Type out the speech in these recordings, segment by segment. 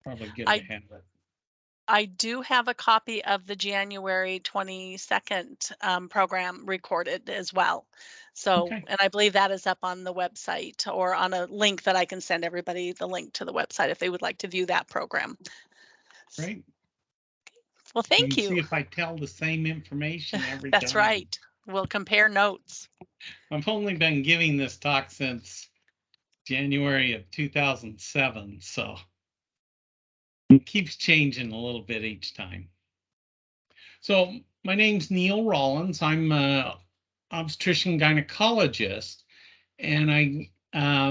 Probably good I to have it. I do have a copy of the January 22nd program recorded as well. So, Okay, and I believe that is up on the website or on a link that I can send everybody the link to the website if they would like to view that program. great. Well, You thank can you. see if I tell the same information every That's time. right. We'll compare notes. I've only been giving this talk since January of 2007, so it keeps changing a little bit each time. So my name's Neil Rawlins. I'm a obstetrician gynecologist, and I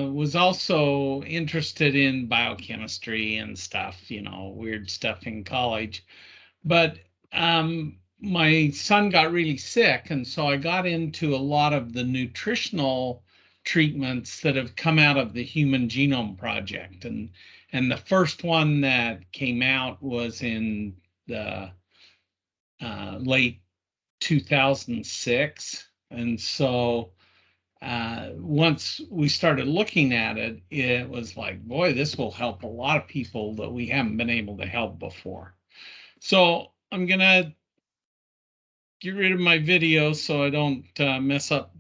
was also interested in biochemistry and stuff, weird stuff in college. But my son got really sick, and so I got into a lot of the nutritional treatments that have come out of the Human Genome Project. And the first one that came out was in the late 2006. And so once we started looking at it, it was like, boy, this will help a lot of people that we haven't been able to help before. So I'm going to get rid of my video so I don't mess up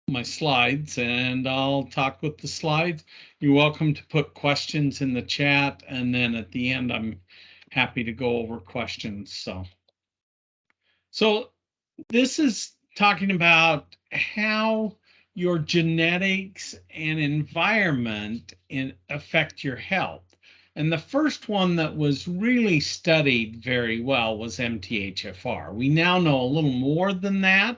my slides, and I'll talk with the slides. You're welcome to put questions in the chat, and then at the end, I'm happy to go over questions. So this is talking about how your genetics and environment affect your health. And the first one that was really studied very well was MTHFR. We now know a little more than that,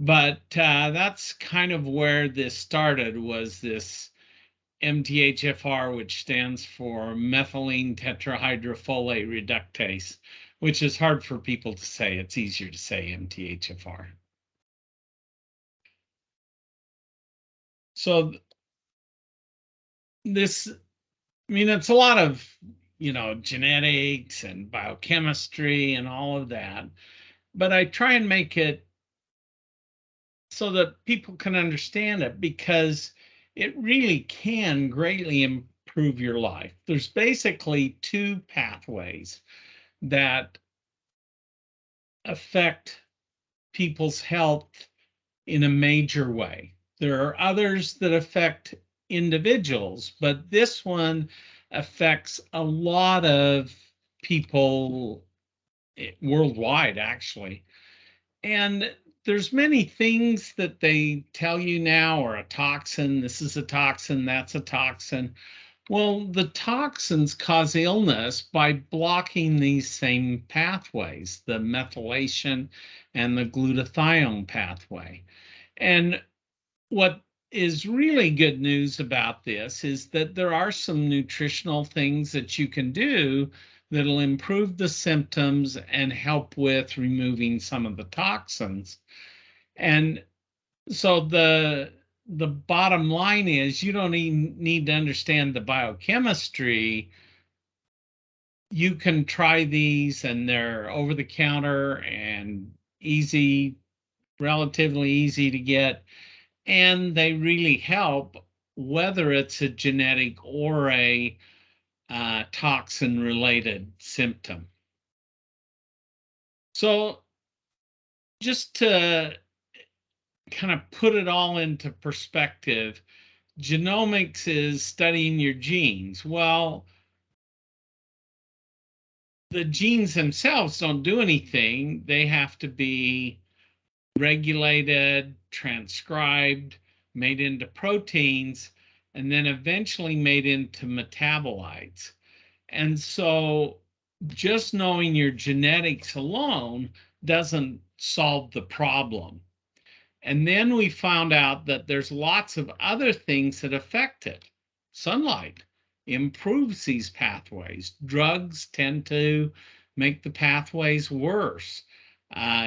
but that's kind of where this started, was this MTHFR, which stands for methylenetetrahydrofolate reductase, which is hard for people to say. It's easier to say MTHFR. So this, it's a lot of, genetics and biochemistry and all of that, but I try and make it so that people can understand it, because it really can greatly improve your life. There's basically two pathways that affect people's health in a major way. There are others that affect individuals, but this one affects a lot of people worldwide, actually. And there's many things that they tell you now are a toxin. This is a toxin, that's a toxin. Well, the toxins cause illness by blocking these same pathways, the methylation and the glutathione pathway. And what is really good news about this is that there are some nutritional things that you can do that'll improve the symptoms and help with removing some of the toxins. And so the bottom line is, you don't even need to understand the biochemistry. You can try these, and they're over the counter and easy, relatively easy to get, and they really help, whether it's a genetic or a toxin related symptom. So just to kind of put it all into perspective, genomics is studying your genes. Well, the genes themselves don't do anything. They have to be regulated, transcribed, made into proteins, and then eventually made into metabolites. And so just knowing your genetics alone doesn't solve the problem. And then we found out that there's lots of other things that affect it. Sunlight improves these pathways. Drugs tend to make the pathways worse.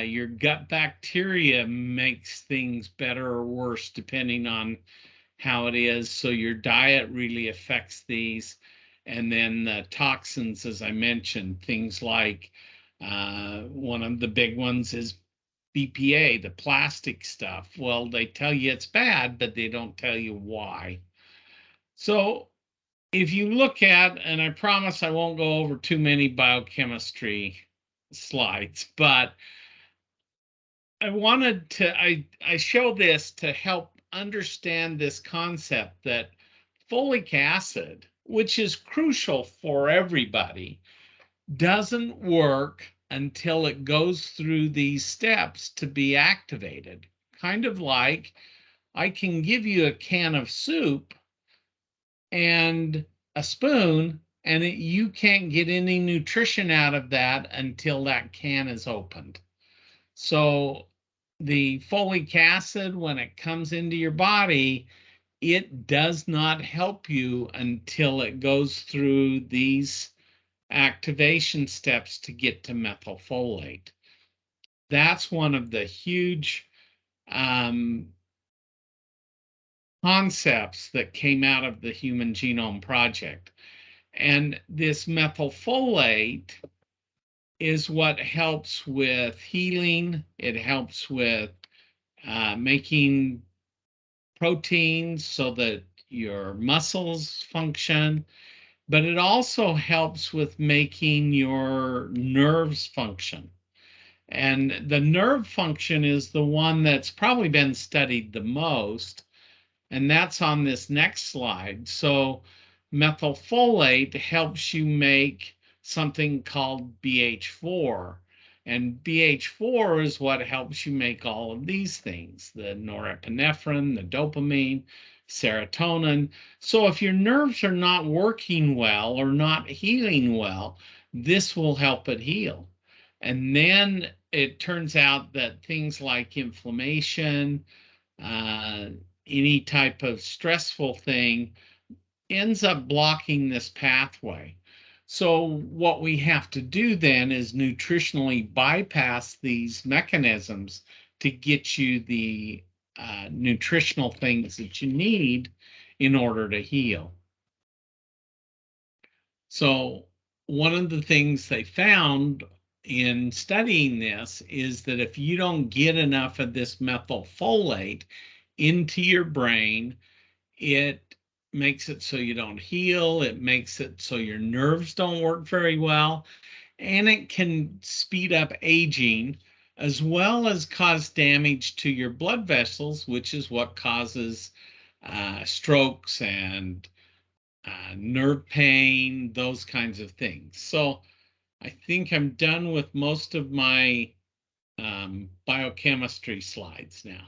Your gut bacteria makes things better or worse depending on how it is. So your diet really affects these. And then the toxins, as I mentioned, things like one of the big ones is BPA, the plastic stuff. Well, they tell you it's bad, but they don't tell you why. So if you look at, and I promise I won't go over too many biochemistry slides, but I show this to help understand this concept that folic acid, which is crucial for everybody, doesn't work until it goes through these steps to be activated. Kind of like I can give you a can of soup and a spoon, and you can't get any nutrition out of that until that can is opened. So the folic acid, when it comes into your body, it does not help you until it goes through these activation steps to get to methylfolate. That's one of the huge concepts that came out of the Human Genome Project. And this methylfolate is what helps with healing. It helps with making proteins so that your muscles function, but it also helps with making your nerves function. And the nerve function is the one that's probably been studied the most, and that's on this next slide. So methylfolate helps you make something called BH4. And BH4 is what helps you make all of these things, the norepinephrine, the dopamine, serotonin. So if your nerves are not working well or not healing well, this will help it heal. And then it turns out that things like inflammation, uh, any type of stressful thing ends up blocking this pathway. So what we have to do then is nutritionally bypass these mechanisms to get you the nutritional things that you need in order to heal. So one of the things they found in studying this is that if you don't get enough of this methylfolate into your brain, it makes it so you don't heal, it makes it so your nerves don't work very well, and it can speed up aging as well as cause damage to your blood vessels, which is what causes strokes and nerve pain, those kinds of things. So I think I'm done with most of my biochemistry slides now.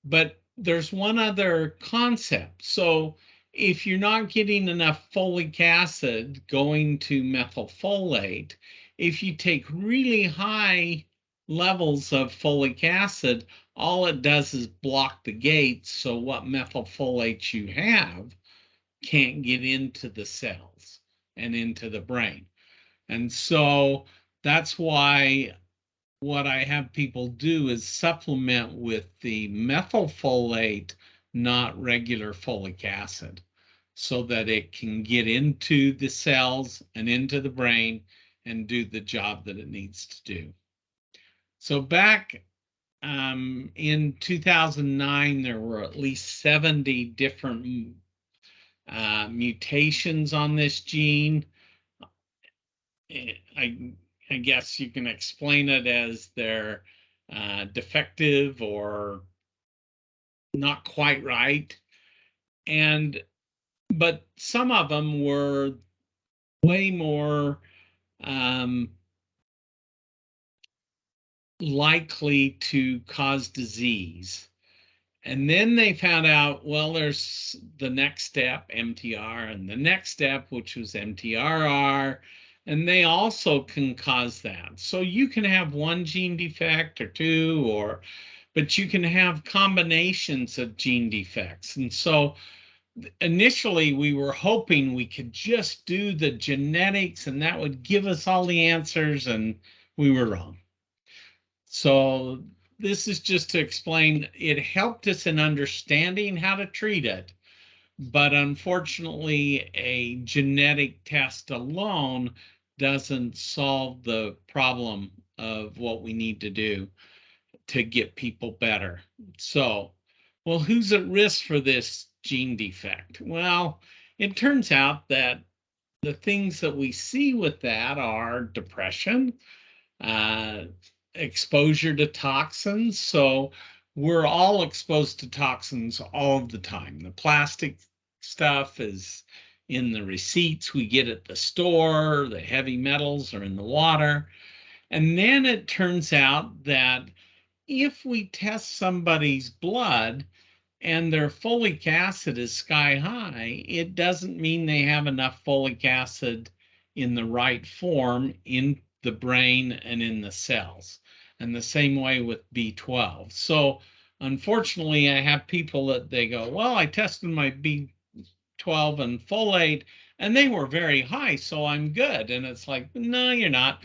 But there's one other concept. So if you're not getting enough folic acid going to methylfolate, if you take really high levels of folic acid, all it does is block the gates. So what methylfolate you have can't get into the cells and into the brain. And so that's why what I have people do is supplement with the methylfolate, not regular folic acid, so that it can get into the cells and into the brain and do the job that it needs to do. So back in 2009, there were at least 70 different mutations on this gene. I guess you can explain it as they're defective or not quite right. But some of them were way more likely to cause disease. And then they found out, well, there's the next step, MTR, and the next step, which was MTRR, and they also can cause that. So you can have one gene defect or two, but you can have combinations of gene defects. And so initially we were hoping we could just do the genetics and that would give us all the answers, and we were wrong. So this is just to explain, it helped us in understanding how to treat it, but unfortunately a genetic test alone doesn't solve the problem of what we need to do to get people better. So, well, who's at risk for this gene defect? Well, it turns out that the things that we see with that are depression, exposure to toxins. So we're all exposed to toxins all the time. The plastic stuff is in the receipts we get at the store, the heavy metals are in the water. And then it turns out that if we test somebody's blood and their folic acid is sky high, it doesn't mean they have enough folic acid in the right form in the brain and in the cells. And the same way with B12. So unfortunately, I have people that they go, well, I tested my B12 and folate and they were very high, so I'm good. And it's like, no, you're not,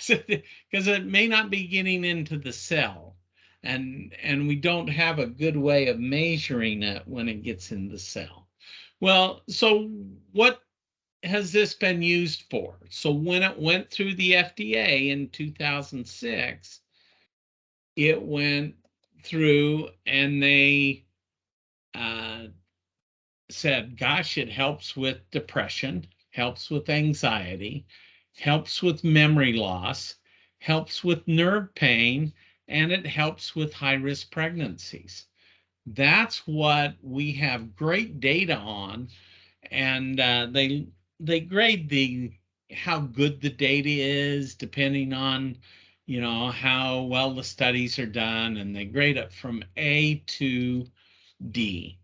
because it may not be getting into the cell. And we don't have a good way of measuring it when it gets in the cell. Well, so what has this been used for? So when it went through the FDA in 2006, it went through and they said, gosh, it helps with depression, helps with anxiety, helps with memory loss, helps with nerve pain, and it helps with high-risk pregnancies. That's what we have great data on, and they grade how good the data is depending on how well the studies are done, and they grade it from A to D.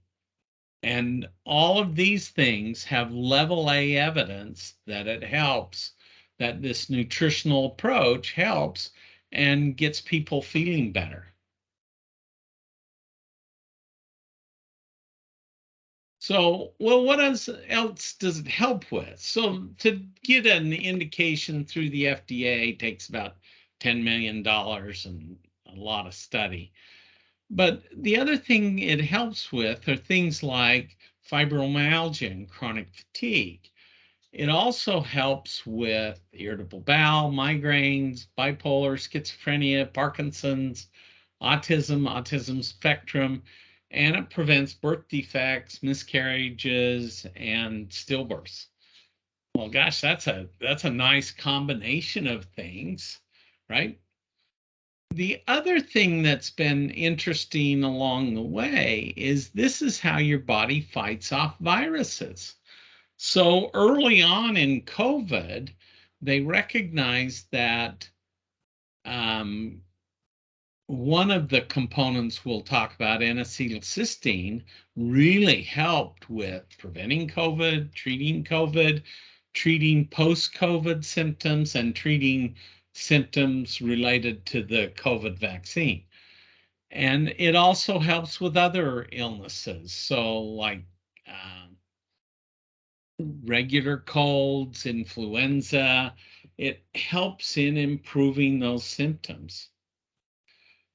And all of these things have level A evidence that it helps, that this nutritional approach helps and gets people feeling better. So, well, what else does it help with? So to get an indication through the FDA takes about $10 million and a lot of study. But the other thing it helps with are things like fibromyalgia and chronic fatigue. It also helps with irritable bowel, migraines, bipolar, schizophrenia, Parkinson's, autism spectrum, and it prevents birth defects, miscarriages, and stillbirths. Well, gosh, that's a nice combination of things, right? The other thing that's been interesting along the way is this is how your body fights off viruses. So early on in COVID, they recognized that one of the components we'll talk about, N-acetylcysteine, really helped with preventing COVID, treating post-COVID symptoms, and treating symptoms related to the COVID vaccine. And it also helps with other illnesses. So like regular colds, influenza, it helps in improving those symptoms.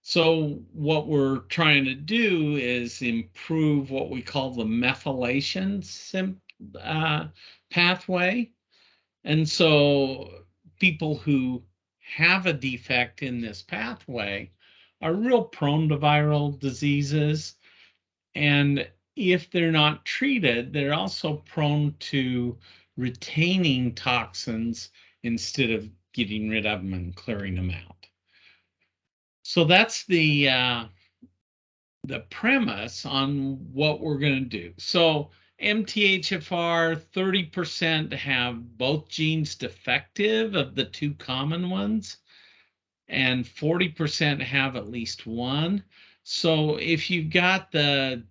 So what we're trying to do is improve what we call the methylation pathway. And so people who have a defect in this pathway are real prone to viral diseases. And if they're not treated, they're also prone to retaining toxins instead of getting rid of them and clearing them out. So that's the premise on what we're going to do. So MTHFR, 30% have both genes defective of the two common ones, and 40% have at least one. So if you've got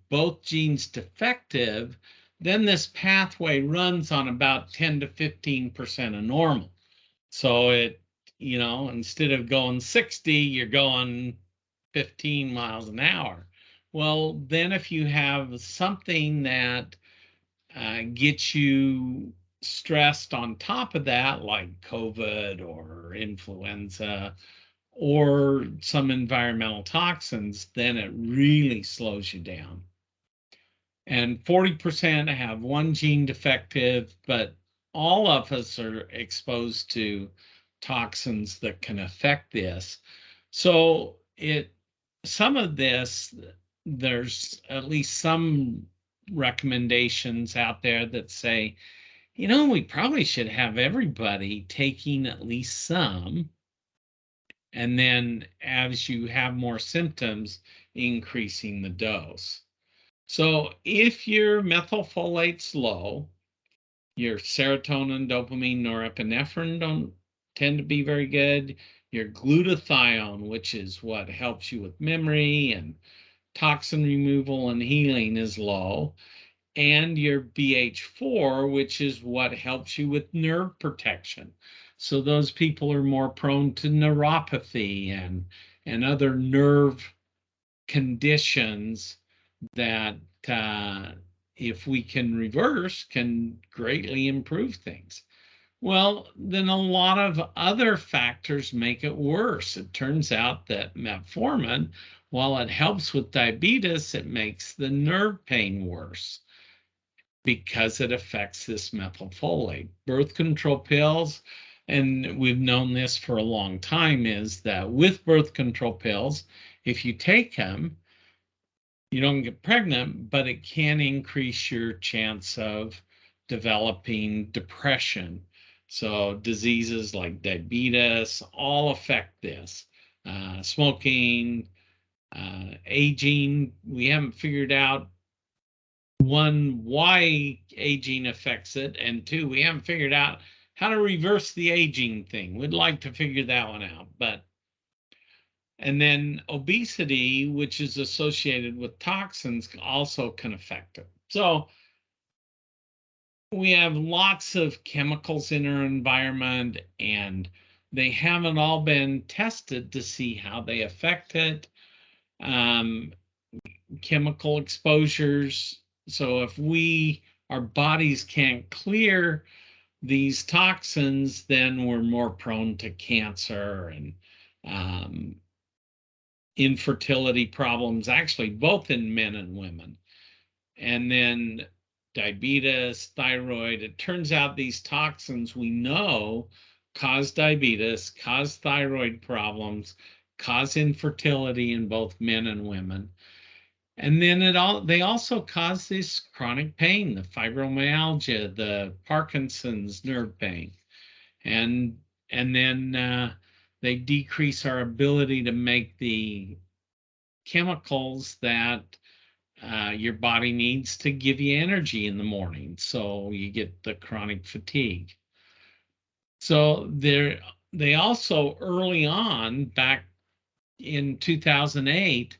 both genes defective, then this pathway runs on about 10 to 15% of normal. So instead of going 60, you're going 15 miles an hour. Well, then if you have something that gets you stressed on top of that, like COVID or influenza or some environmental toxins, then it really slows you down. And 40% have one gene defective, but all of us are exposed to toxins that can affect this. So some of this, there's at least some recommendations out there that say, you know, we probably should have everybody taking at least some, and then as you have more symptoms, increasing the dose. So if your methylfolate's low, your serotonin, dopamine, norepinephrine don't tend to be very good. Your glutathione, which is what helps you with memory and toxin removal and healing, is low. And your BH4, which is what helps you with nerve protection. So those people are more prone to neuropathy and other nerve conditions that if we can reverse, can greatly improve things. Well, then a lot of other factors make it worse. It turns out that metformin, while it helps with diabetes, it makes the nerve pain worse because it affects this methylfolate. Birth control pills, and we've known this for a long time, is that with birth control pills, if you take them, you don't get pregnant, but it can increase your chance of developing depression. So diseases like diabetes all affect this. Smoking, aging, we haven't figured out, one, why aging affects it, and two, we haven't figured out how to reverse the aging thing. We'd like to figure that one out, but and then obesity, which is associated with toxins, also can affect it. So we have lots of chemicals in our environment, and they haven't all been tested to see how they affect it. Chemical exposures. So if our bodies can't clear these toxins, then we're more prone to cancer and infertility problems, actually both in men and women. And then diabetes, thyroid. It turns out these toxins we know cause diabetes, cause thyroid problems, cause infertility in both men and women. And then they also cause this chronic pain, the fibromyalgia, the Parkinson's nerve pain. And then they decrease our ability to make the chemicals that your body needs to give you energy in the morning. So you get the chronic fatigue. So they also early on, back in 2008,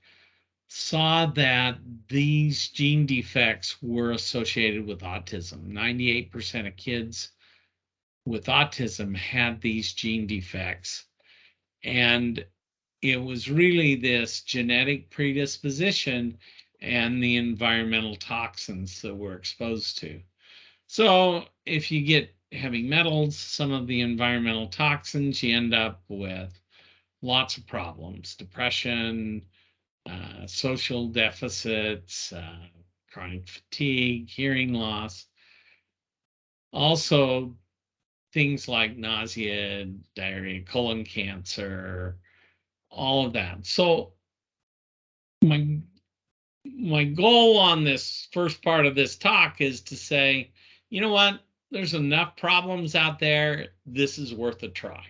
saw that these gene defects were associated with autism. 98% of kids with autism had these gene defects. And it was really this genetic predisposition and the environmental toxins that we're exposed to. So if you get heavy metals, some of the environmental toxins, you end up with lots of problems: depression, social deficits, chronic fatigue, hearing loss. Also, things like nausea, diarrhea, colon cancer, all of that. So my goal on this first part of this talk is to say, you know what, there's enough problems out there. This is worth a try.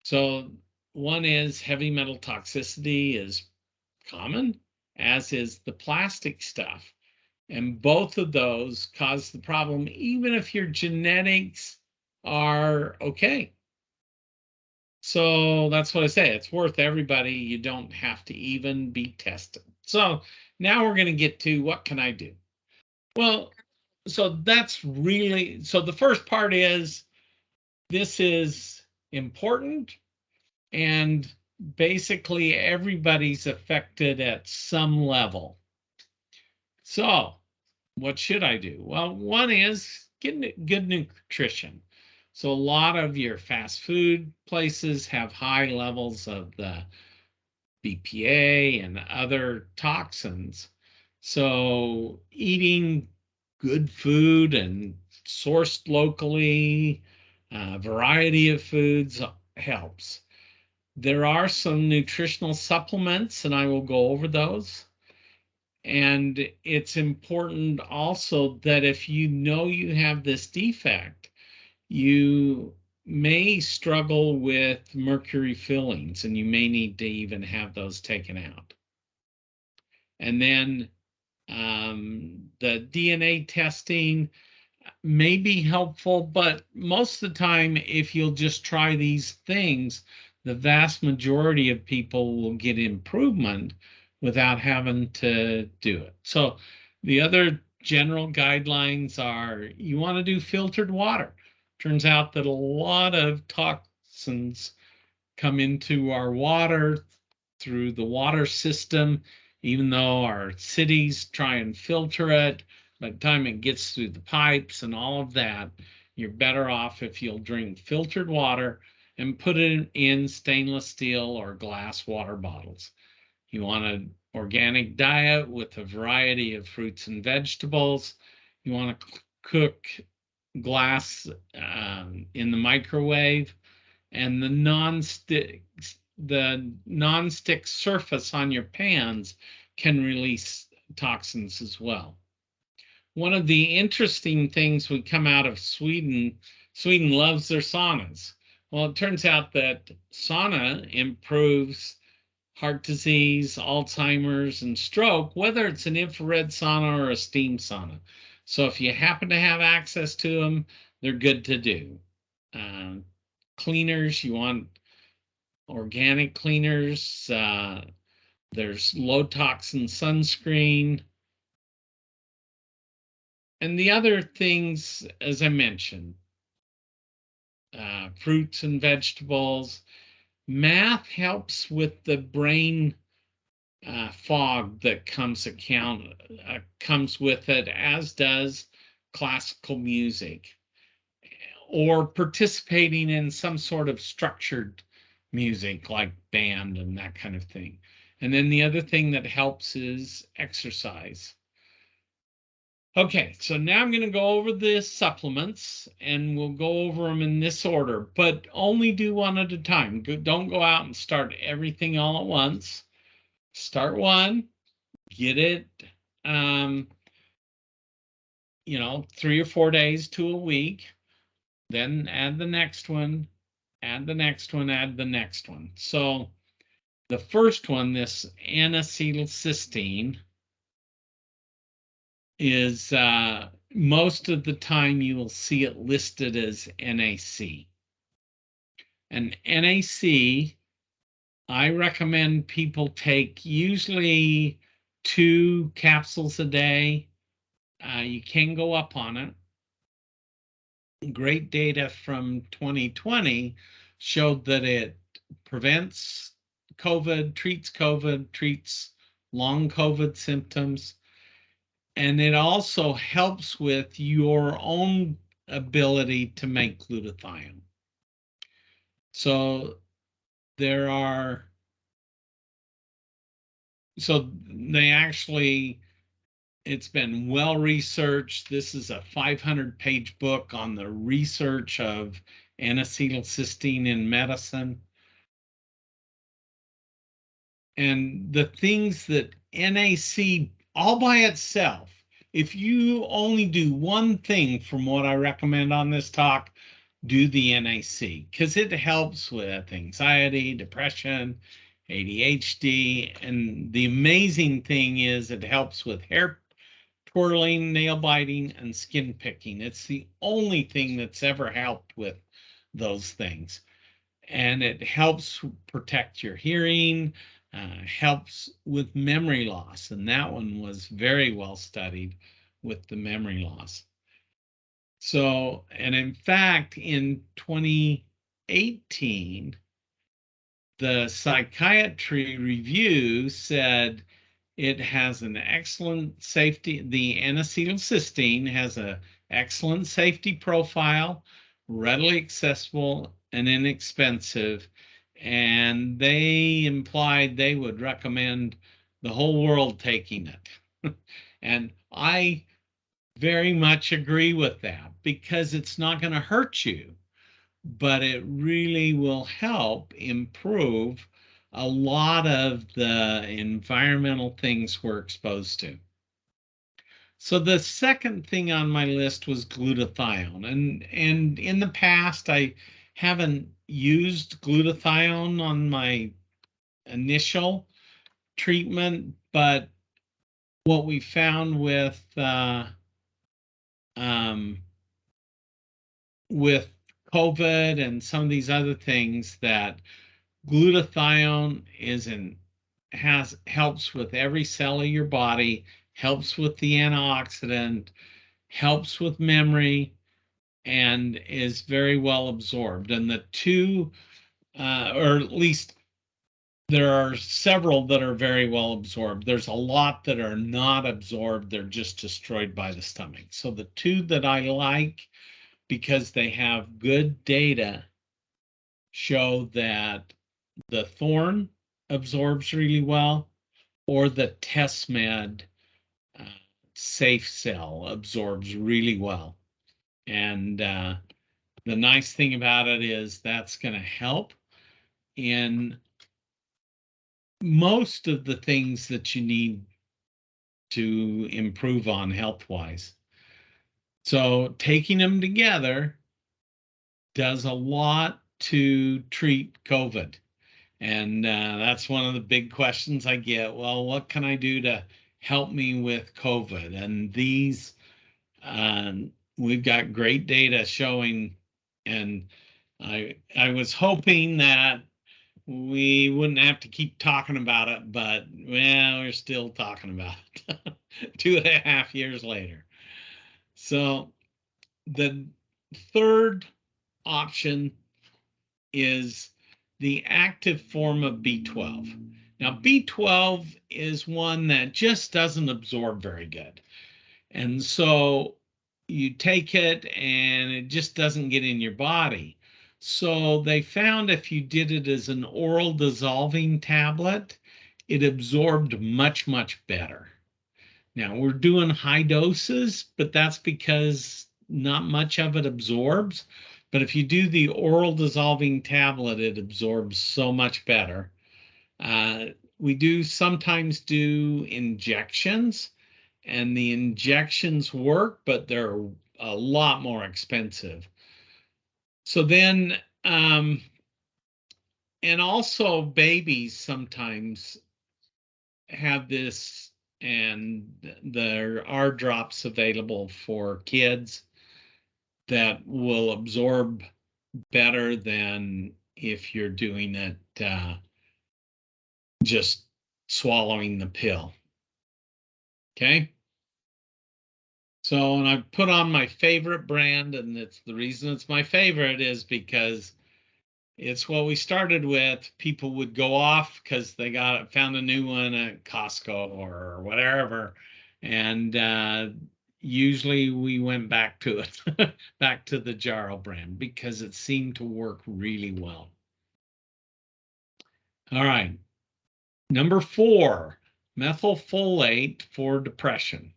So one is heavy metal toxicity is common, as is the plastic stuff. And both of those cause the problem, even if your genetics are okay. So that's what I say. It's worth everybody. You don't have to even be tested. So now we're going to get to what can I do? Well, so that's really, so the first part is this is important, and basically everybody's affected at some level. So what should I do? Well, one is get good nutrition. So a lot of your fast food places have high levels of the BPA and other toxins. So eating good food and sourced locally, a variety of foods helps. There are some nutritional supplements, and I will go over those. And it's important also that if you know you have this defect, you may struggle with mercury fillings, and you may need to even have those taken out. And then the DNA testing may be helpful, but most of the time, if you'll just try these things, the vast majority of people will get improvement without having to do it. So the other general guidelines are you want to do filtered water. Turns out that a lot of toxins come into our water through the water system, even though our cities try and filter it. By the time it gets through the pipes and all of that, you're better off if you'll drink filtered water and put it in stainless steel or glass water bottles. You want an organic diet with a variety of fruits and vegetables. You want to cook glass in the microwave, and the non-stick surface on your pans can release toxins as well. One of the interesting things we come out of Sweden loves their saunas. Well, it turns out that sauna improves heart disease, Alzheimer's, and stroke, whether it's an infrared sauna or a steam sauna. So if you happen to have access to them, they're good to do. Cleaners, you want organic cleaners. There's low toxin sunscreen. And the other things, as I mentioned, fruits and vegetables. Math helps with the brain fog that comes with it, as does classical music or participating in some sort of structured music like band and that kind of thing. And then the other thing that helps is exercise. Okay, so now I'm going to go over the supplements, and we'll go over them in this order, but only do one at a time. Don't go out and start everything all at once. Start one, get it, 3 or 4 days to a week, then add the next one, add the next one, add the next one. So the first one, this N-acetylcysteine, is most of the time you will see it listed as NAC. And NAC, I recommend people take usually 2 capsules a day. You can go up on it. Great data from 2020 showed that it prevents COVID, treats long COVID symptoms, and it also helps with your own ability to make glutathione. So they actually, it's been well researched. This is a 500-page book on the research of N-acetylcysteine in medicine. And the things that NAC all by itself, if you only do one thing from what I recommend on this talk, do the NAC, because it helps with anxiety, depression, ADHD. And the amazing thing is it helps with hair twirling, nail biting, and skin picking. It's the only thing that's ever helped with those things. And it helps protect your hearing, helps with memory loss. And that one was very well studied with the memory loss. So, and in fact, in 2018, the psychiatry review said it has an excellent safety. The N-acetylcysteine has an excellent safety profile, readily accessible and inexpensive. And they implied they would recommend the whole world taking it. And I very much agree with that, because it's not going to hurt you, but it really will help improve a lot of the environmental things we're exposed to. So the second thing on my list was glutathione. And in the past, I haven't used glutathione on my initial treatment, but what we found with COVID and some of these other things, that glutathione helps with every cell of your body, helps with the antioxidant, helps with memory, and is very well absorbed. And the two, or at least there are several that are very well absorbed. There's a lot that are not absorbed. They're just destroyed by the stomach. So the two that I like, because they have good data, show that the Thorn absorbs really well, or the TestMed Safe Cell absorbs really well. And the nice thing about it is that's going to help in most of the things that you need to improve on health-wise. So taking them together does a lot to treat COVID. And that's one of the big questions I get. Well, what can I do to help me with COVID? And these, we've got great data showing, and I was hoping that we wouldn't have to keep talking about it, but well, we're still talking about it 2.5 years later. So the third option is the active form of B12. Now, B12 is one that just doesn't absorb very good. And so you take it and it just doesn't get in your body. So they found if you did it as an oral dissolving tablet, it absorbed much, much better. Now we're doing high doses, but that's because not much of it absorbs. But if you do the oral dissolving tablet, it absorbs so much better. We do sometimes do injections, and the injections work, but they're a lot more expensive. So then, and also babies sometimes have this, and there are drops available for kids that will absorb better than if you're doing it just swallowing the pill. Okay. So, and I put on my favorite brand, and it's the reason it's my favorite is because it's what we started with. People would go off because they found a new one at Costco or whatever, and usually we went back to it, back to the Jarrow brand, because it seemed to work really well. All right, number 4, methylfolate for depression.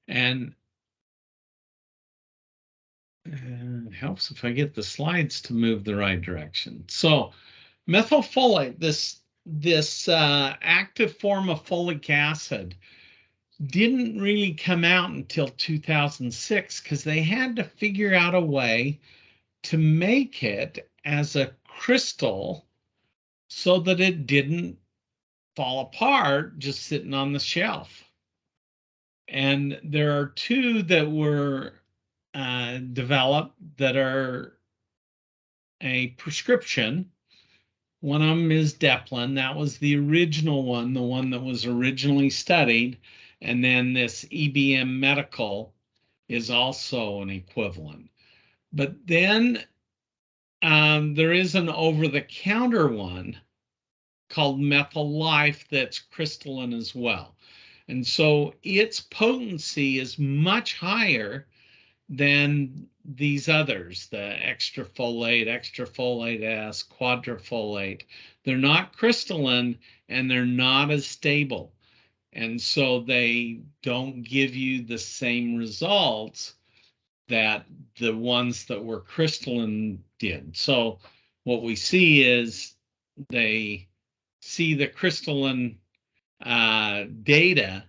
And it helps if I get the slides to move the right direction. So methylfolate, this active form of folic acid, didn't really come out until 2006 because they had to figure out a way to make it as a crystal so that it didn't fall apart just sitting on the shelf. And there are two that were developed that are a prescription. One of them is Deplin. That was the original one, the one that was originally studied. And then this EBM Medical is also an equivalent. But then there is an over-the-counter one called Methylife that's crystalline as well. And so its potency is much higher than these others, the extrafolate, extrafolate S, quadrifolate. They're not crystalline and they're not as stable. And so they don't give you the same results that the ones that were crystalline did. So what we see is they see the crystalline data,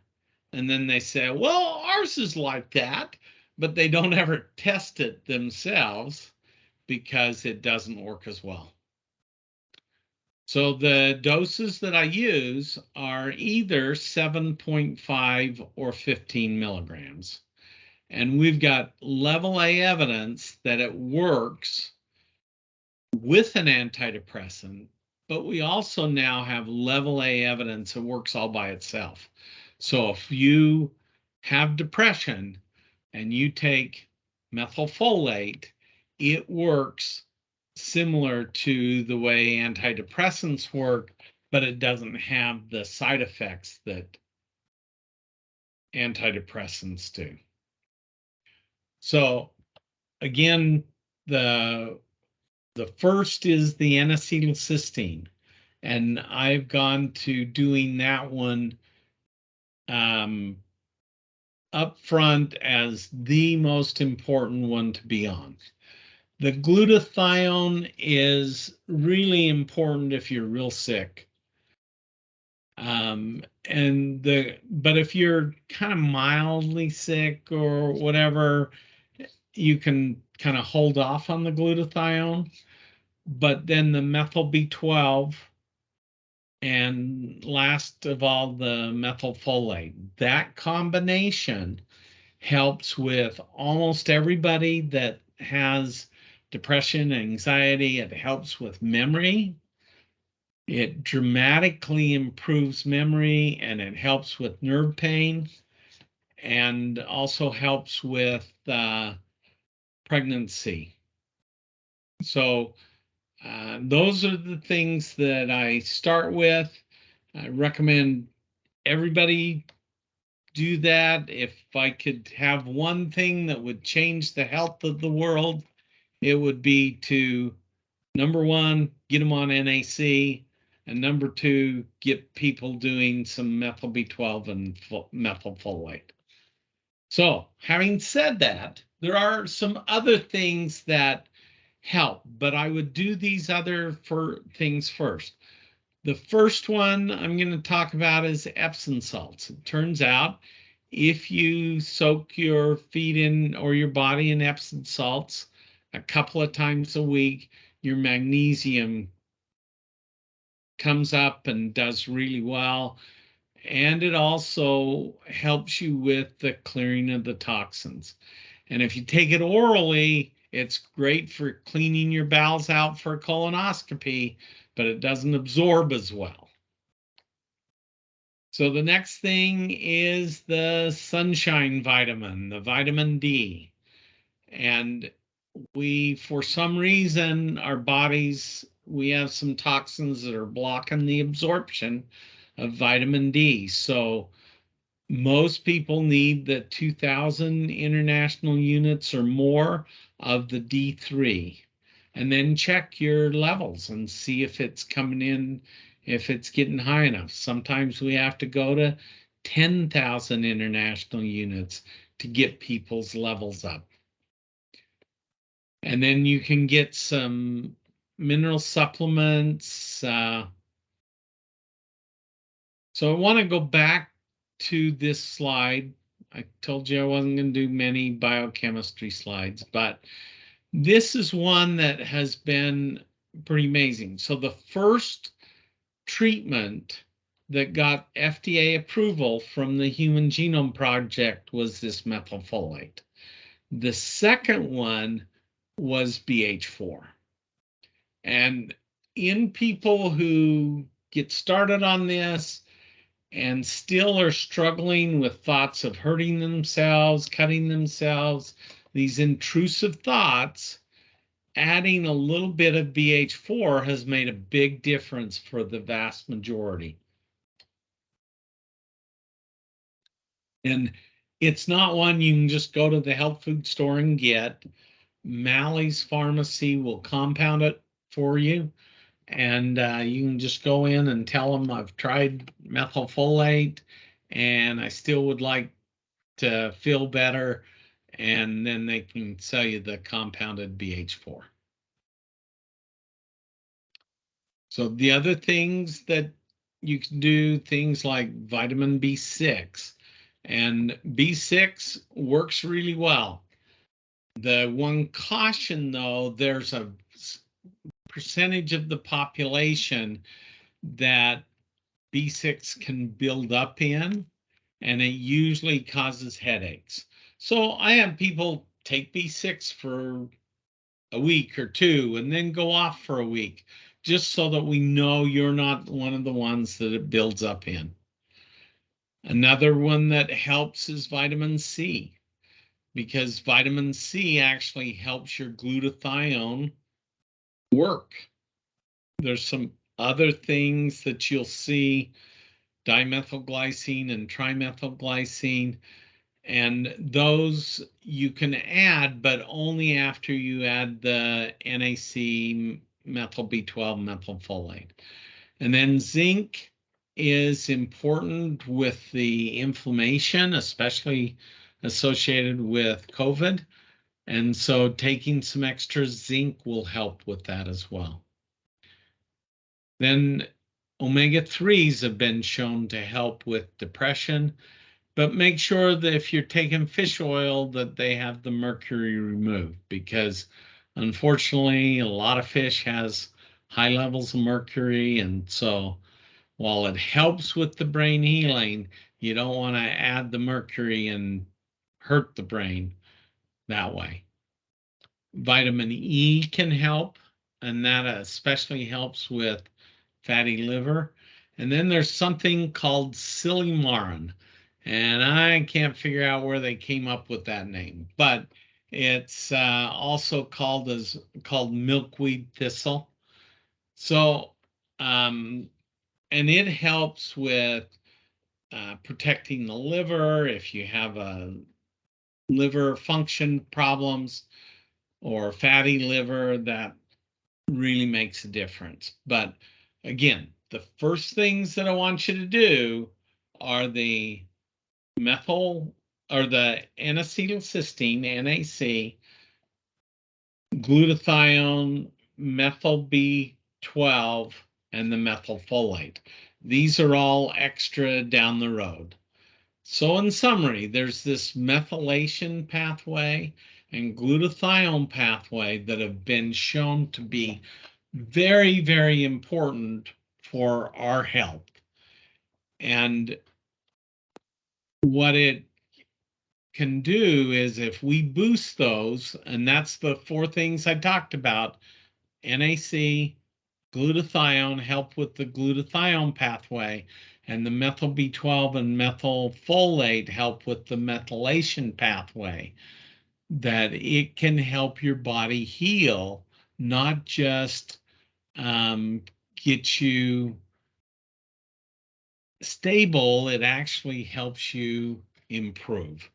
and then they say, well, ours is like that, but they don't ever test it themselves because it doesn't work as well. So the doses that I use are either 7.5 or 15 milligrams. And we've got level A evidence that it works with an antidepressant, but we also now have level A evidence it works all by itself. So if you have depression and you take methylfolate, it works similar to the way antidepressants work, but it doesn't have the side effects that antidepressants do. So again, the first is the N-acetylcysteine, and I've gone to doing that one up front as the most important one to be on. The glutathione is really important if you're real sick. But if you're kind of mildly sick or whatever, you can kind of hold off on the glutathione. But then the methyl B12, and last of all, the methylfolate. That combination helps with almost everybody that has depression, anxiety. It helps with memory. It dramatically improves memory, and it helps with nerve pain, and also helps with pregnancy. So those are the things that I start with. I recommend everybody do that. If I could have one thing that would change the health of the world, it would be to, number one, get them on NAC, and number two, get people doing some methyl B12 and methylfolate. So having said that, there are some other things that help, but I would do these other things first. The first one I'm going to talk about is Epsom salts. It turns out if you soak your feet in or your body in Epsom salts a couple of times a week, your magnesium comes up and does really well. And it also helps you with the clearing of the toxins. And if you take it orally, it's great for cleaning your bowels out for a colonoscopy, but it doesn't absorb as well. So the next thing is the sunshine vitamin, the vitamin D. And for some reason, our bodies, we have some toxins that are blocking the absorption of vitamin D. So most people need the 2,000 international units or more of the D3. And then check your levels and see if it's coming in, if it's getting high enough. Sometimes we have to go to 10,000 international units to get people's levels up. And then you can get some mineral supplements. So I want to go back to this slide. I told you I wasn't going to do many biochemistry slides, but this is one that has been pretty amazing. So the first treatment that got FDA approval from the Human Genome Project was this methylfolate. The second one was BH4. And in people who get started on this and still are struggling with thoughts of hurting themselves, cutting themselves, these intrusive thoughts, adding a little bit of BH4 has made a big difference for the vast majority. And it's not one you can just go to the health food store and get. Mally's Pharmacy will compound it for you. And you can just go in and tell them I've tried methylfolate and I still would like to feel better. And then they can sell you the compounded BH4. So the other things that you can do, things like vitamin B6, and B6 works really well. The one caution though, there's a percentage of the population that B6 can build up in, and it usually causes headaches. So I have people take B6 for a week or two and then go off for a week, just so that we know you're not one of the ones that it builds up in. Another one that helps is vitamin C, because vitamin C actually helps your glutathione work. There's some other things that you'll see, dimethylglycine and trimethylglycine, and those you can add, but only after you add the NAC, methyl B12, methylfolate. And then zinc is important with the inflammation, especially associated with COVID. And so taking some extra zinc will help with that as well. Then omega-3s have been shown to help with depression, but make sure that if you're taking fish oil that they have the mercury removed, because unfortunately a lot of fish has high levels of mercury. And so while it helps with the brain healing, you don't want to add the mercury and hurt the brain that way. Vitamin E can help, and that especially helps with fatty liver. And then there's something called silymarin, and I can't figure out where they came up with that name, but it's also called milkweed thistle. So, and it helps with protecting the liver if you have a liver function problems or fatty liver. That really makes a difference. But again, the first things that I want you to do are the methyl or the N-acetylcysteine, NAC, glutathione, methyl B12, and the methylfolate. These are all extra down the road. So in summary, there's this methylation pathway and glutathione pathway that have been shown to be very, very important for our health. And what it can do is if we boost those, and that's the four things I talked about, NAC, glutathione, help with the glutathione pathway, and the methyl B12 and methylfolate help with the methylation pathway, that it can help your body heal, not just get you stable, it actually helps you improve.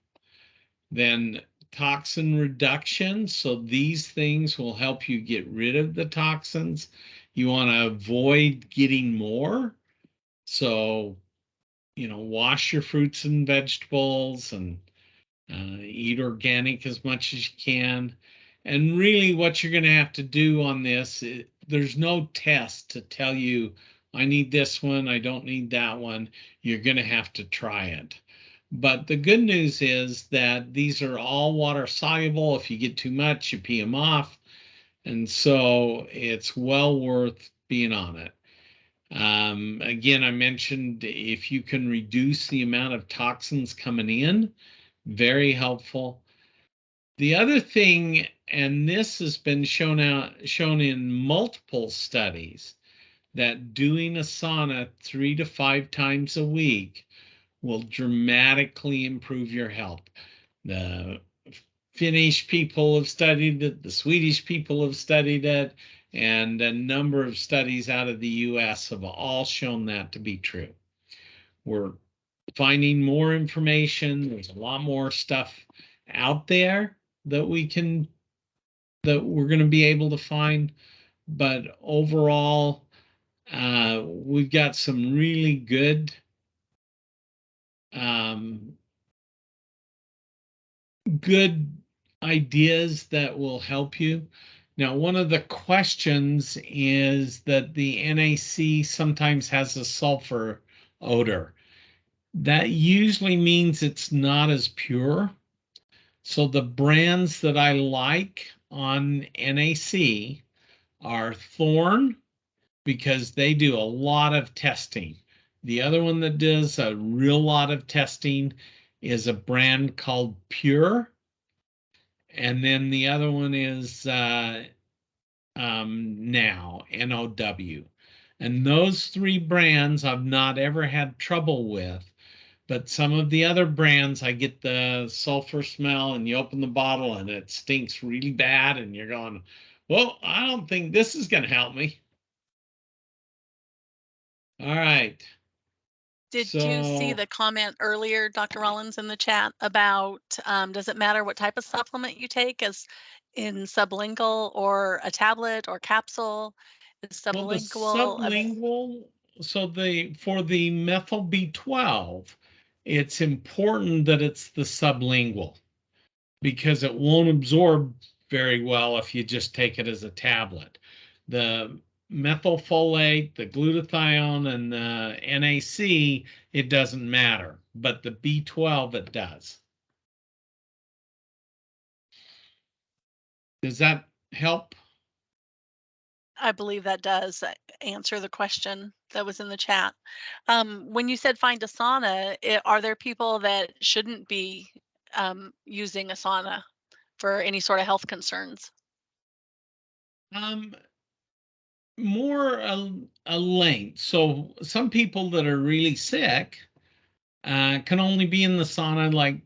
Then toxin reduction. So these things will help you get rid of the toxins. You want to avoid getting more. So, wash your fruits and vegetables and eat organic as much as you can. And really, what you're going to have to do on this, there's no test to tell you, I need this one, I don't need that one. You're going to have to try it. But the good news is that these are all water soluble. If you get too much, you pee them off. And so it's well worth being on it. Again, I mentioned if you can reduce the amount of toxins coming in, very helpful. The other thing, and this has been shown in multiple studies, that doing a sauna 3 to 5 times a week will dramatically improve your health. The Finnish people have studied it, the Swedish people have studied it, and a number of studies out of the US have all shown that to be true. We're finding more information. There's a lot more stuff out there that we're going to be able to find. But overall, we've got some really good good ideas that will help you. Now, one of the questions is that the NAC sometimes has a sulfur odor. That usually means it's not as pure. So the brands that I like on NAC are Thorn, because they do a lot of testing. The other one that does a real lot of testing is a brand called Pure. And then the other one is Now, NOW. And those three brands I've not ever had trouble with. But some of the other brands, I get the sulfur smell, and you open the bottle and it stinks really bad, and you're going, well, I don't think this is going to help me. All right. Did you see So, the comment earlier, Dr. Rawlins, in the chat about does it matter what type of supplement you take, as in sublingual or a tablet or capsule? Is well, the sublingual sublingual, so for the methyl B12, it's important that it's the sublingual, because it won't absorb very well if you just take it as a tablet. The methylfolate, the glutathione, and the NAC, it doesn't matter, but the B12, it does. Does that help? I believe that does answer the question that was in the chat. When you said find a sauna, are there people that shouldn't be using a sauna for any sort of health concerns? Um, More a length. So some people that are really sick can only be in the sauna like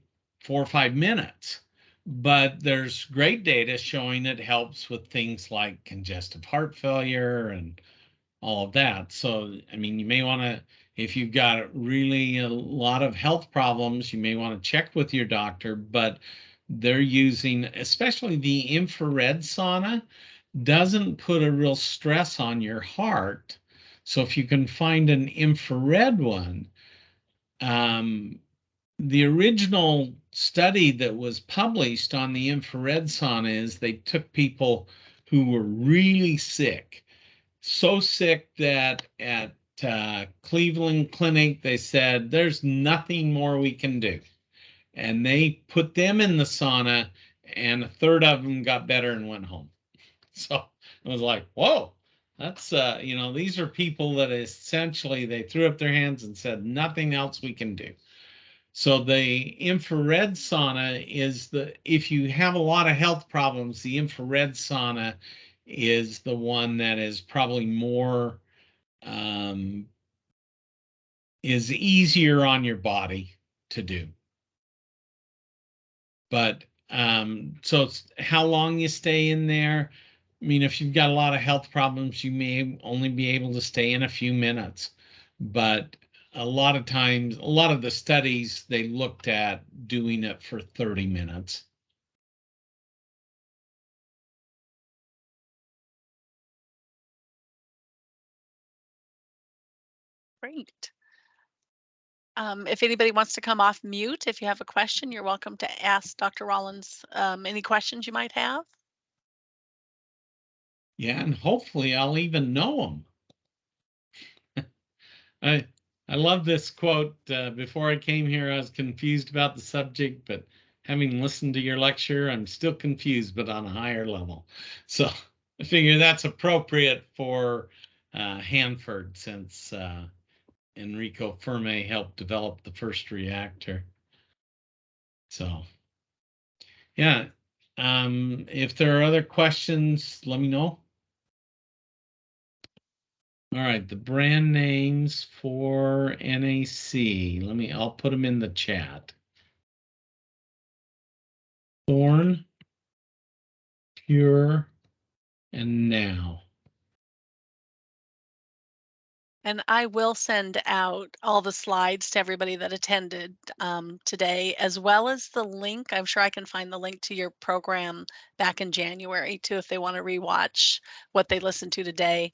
4 or 5 minutes. But there's great data showing it helps with things like congestive heart failure and all of that. So, I mean, you may want to, if you've got really a lot of health problems, you may want to check with your doctor, but they're using, especially the infrared sauna, doesn't put a real stress on your heart. So if you can find an infrared one, um, the original study that was published on the infrared sauna is they took people who were really sick, so sick that at Cleveland Clinic, they said, there's nothing more we can do. And they put them in the sauna, and a third of them got better and went home. So I was like, whoa, that's, these are people that essentially they threw up their hands and said, nothing else we can do. So the infrared sauna is if you have a lot of health problems, the infrared sauna is the one that is probably more, um, is easier on your body to do. But so it's how long you stay in there. I mean, if you've got a lot of health problems, you may only be able to stay in a few minutes. But a lot of times, a lot of the studies, they looked at doing it for 30 minutes. Great. If anybody wants to come off mute, if you have a question, you're welcome to ask Dr. Rawlins any questions you might have. Yeah, and hopefully I'll even know them. I love this quote. Before I came here, I was confused about the subject, but having listened to your lecture, I'm still confused, but on a higher level. So I figure that's appropriate for Hanford, since Enrico Fermi helped develop the first reactor. So yeah, if there are other questions, let me know. All right, the brand names for NAC. I'll put them in the chat. Thorn, Pure, and Now. And I will send out all the slides to everybody that attended today, as well as the link. I'm sure I can find the link to your program back in January too, if they want to rewatch what they listened to today.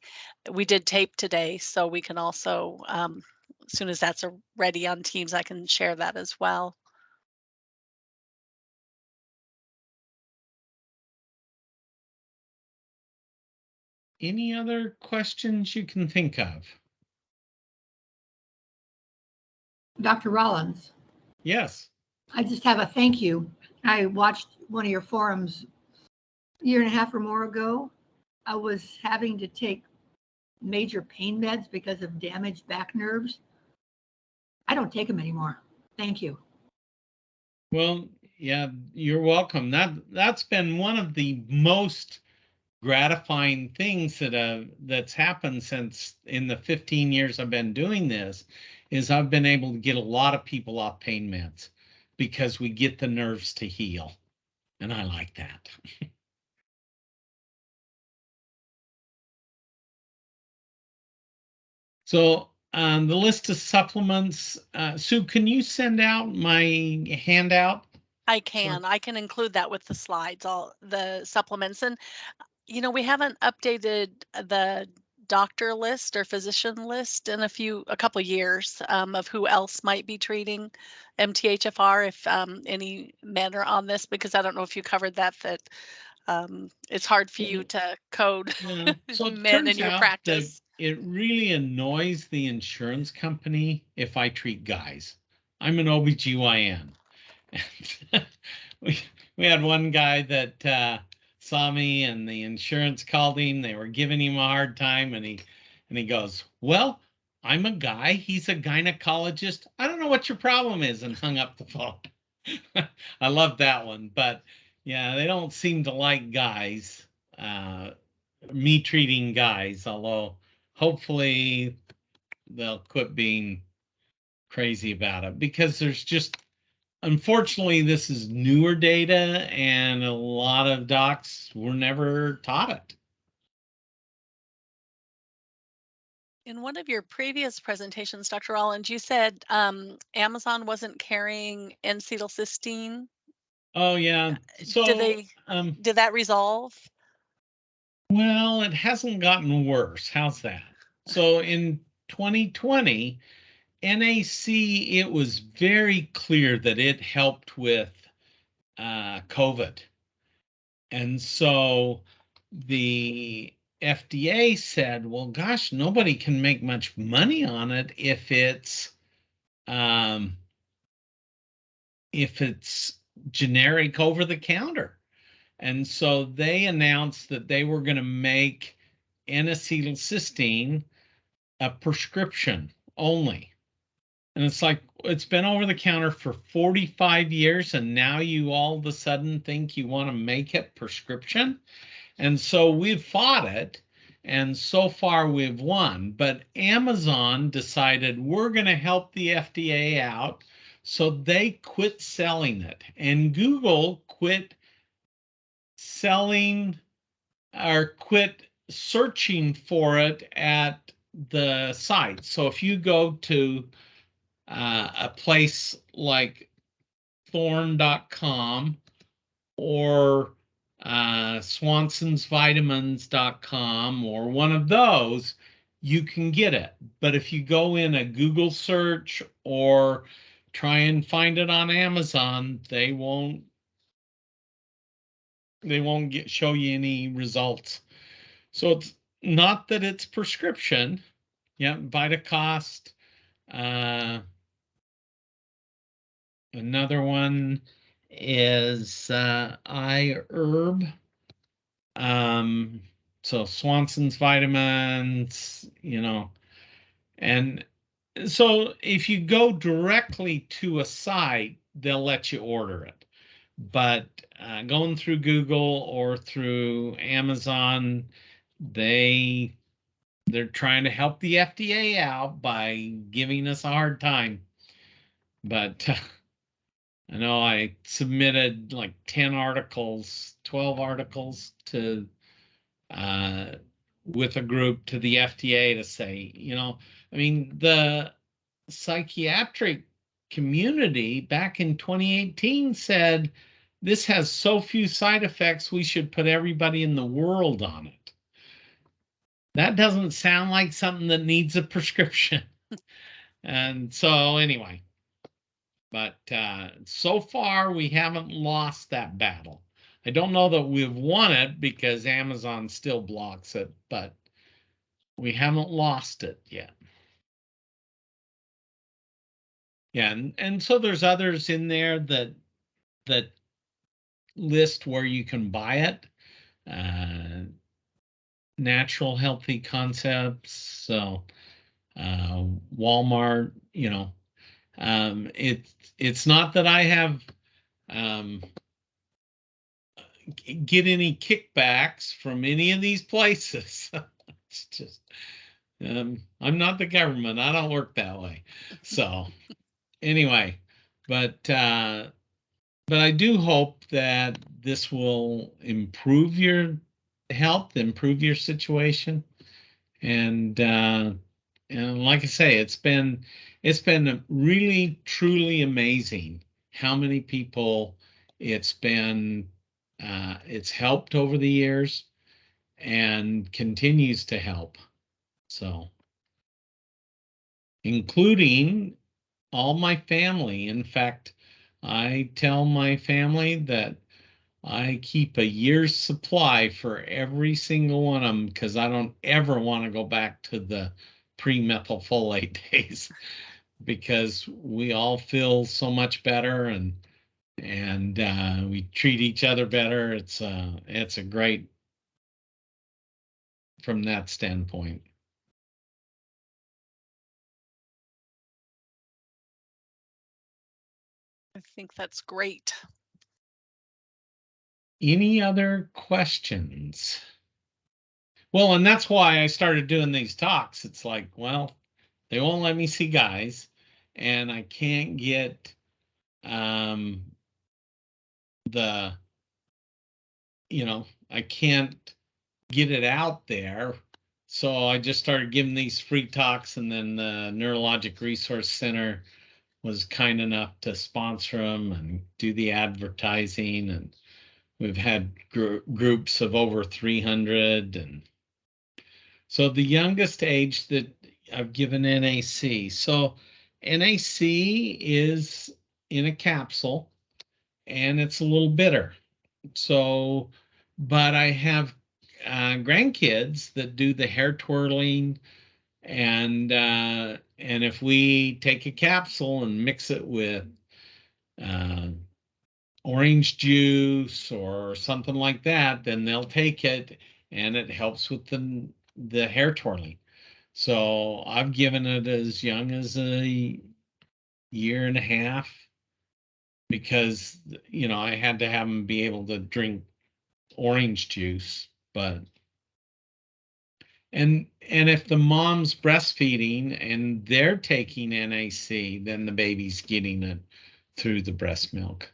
We did tape today, so we can also, as soon as that's ready on Teams, I can share that as well. Any other questions you can think of? Dr. Rawlins. Yes. I just have a thank you. I watched one of your forums a year and a half or more ago. I was having to take major pain meds because of damaged back nerves. I don't take them anymore. Thank you. Well, yeah, you're welcome. That's been one of the most gratifying things that's happened since in the 15 years I've been doing this is I've been able to get a lot of people off pain meds because we get the nerves to heal. And I like that. So the list of supplements, Sue, can you send out my handout? I can include that with the slides, all the supplements. And, we haven't updated the doctor list or physician list in a couple years of who else might be treating MTHFR, if any men are on this, because I don't know if you covered that it's hard for you to code Yeah. So it men in turns your out that practice. it really annoys the insurance company if I treat guys. I'm an OBGYN. we we had one guy that saw me and the insurance called him. They were giving him a hard time and he goes, "Well, I'm a guy. He's a gynecologist. I don't know what your problem is," and hung up the phone. I love that one, but yeah, they don't seem to like guys. Me treating guys, although hopefully they'll quit being crazy about it because there's just unfortunately this is newer data and a lot of docs were never taught it. In one of your previous presentations, Dr. Rollins, you said Amazon wasn't carrying N-acetylcysteine. Oh yeah. Did So they did that resolve? well, it hasn't gotten worse. How's that? So in 2020, NAC, it was very clear that it helped with COVID. And so the FDA said, well, gosh, nobody can make much money on it um, if it's generic over the counter. And so they announced that they were going to make N-acetylcysteine a prescription only. And it's like, it's been over the counter for 45 years, and now you all of a sudden think you want to make it prescription? And so we've fought it, and so far we've won. But Amazon decided we're going to help the FDA out, so they quit selling it. And Google quit selling or quit searching for it at the site. So if you go to a place like thorn.com or swansonsvitamins.com or one of those, you can get it. But if you go in a Google search or try and find it on Amazon, they won't show you any results. So it's not that it's prescription. Yeah, Vitacost. Another one is iHerb. So Swanson's vitamins, and so if you go directly to a site, they'll let you order it. But going through Google or through Amazon, they're trying to help the FDA out by giving us a hard time. But I know I submitted like 10 articles, 12 articles to with a group to the FDA to say, I mean, the psychiatric community back in 2018 said this has so few side effects, we should put everybody in the world on it. That doesn't sound like something that needs a prescription. And so anyway, but so far we haven't lost that battle. I don't know that we've won it because Amazon still blocks it, but we haven't lost it yet. Yeah, and so there's others in there that list where you can buy it. Natural healthy concepts. So Walmart, it's not that I have get any kickbacks from any of these places. It's just I'm not the government. I don't work that way. So anyway, but I do hope that this will improve your health, improve your situation, and like I say, it's been really truly amazing how many people it's helped over the years and continues to help. So, including all my family. In fact, I tell my family that I keep a year's supply for every single one of them because I don't ever want to go back to the pre-methylfolate days because we all feel so much better and we treat each other better. It's a great from that standpoint. I think that's great. Any other questions? Well, and that's why I started doing these talks. It's like, well, they won't let me see guys, and I can't get the I can't get it out there. So I just started giving these free talks, and then the Neurologic Resource Center was kind enough to sponsor them and do the advertising, and we've had groups of over 300. And so the youngest age that I've given NAC. So NAC is in a capsule and it's a little bitter. So, but I have grandkids that do the hair twirling, and if we take a capsule and mix it with uh, orange juice or something like that, then they'll take it and it helps with the hair twirling. So I've given it as young as a year and a half because I had to have them be able to drink orange juice. But and if the mom's breastfeeding and they're taking NAC, then the baby's getting it through the breast milk.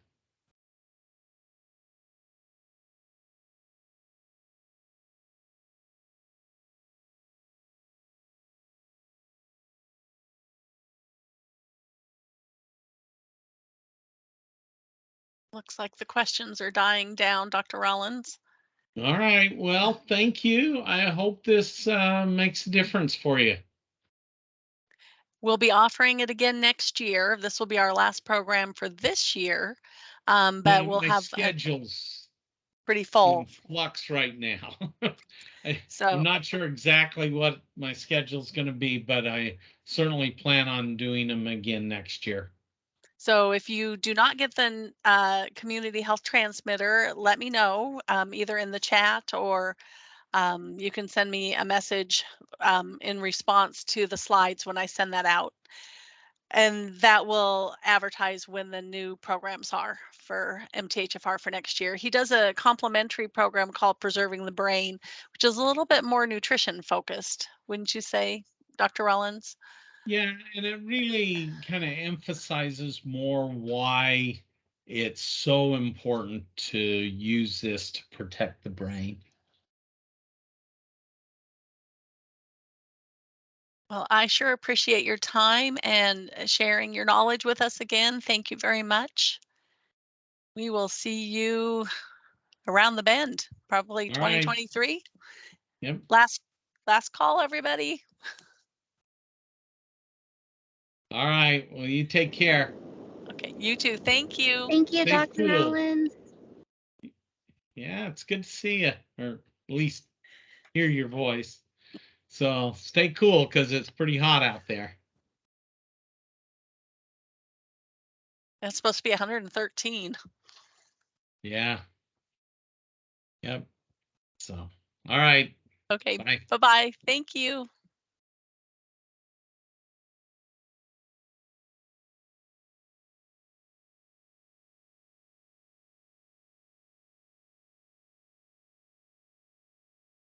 Looks like the questions are dying down, Dr. Rawlins. All right. Well, thank you. I hope this makes a difference for you. We'll be offering it again next year. This will be our last program for this year, but we'll My have schedule's pretty full. in flux right now. I'm So, not sure exactly what my schedule's going to be, but I certainly plan on doing them again next year. so if you do not get the community health transmitter, let me know either in the chat or you can send me a message in response to the slides when I send that out. And that will advertise when the new programs are for MTHFR for next year. He does a complimentary program called Preserving the Brain, which is a little bit more nutrition focused, wouldn't you say, Dr. Rawlins? Yeah, and it really kind of emphasizes more why it's so important to use this to protect the brain. Well, I sure appreciate your time and sharing your knowledge with us again. Thank you very much. We will see you around the bend, probably All right. 2023. Yep. Last call, everybody. All right. Well, you take care. Okay, you too. Thank you. Thank you, Stay Dr. cool. Rawlins. Yeah, it's good to see you, or at least hear your voice. So stay cool because it's pretty hot out there. It's supposed to be 113. Yeah. Yep. So, all right. Okay. Bye. Bye-bye. Thank you.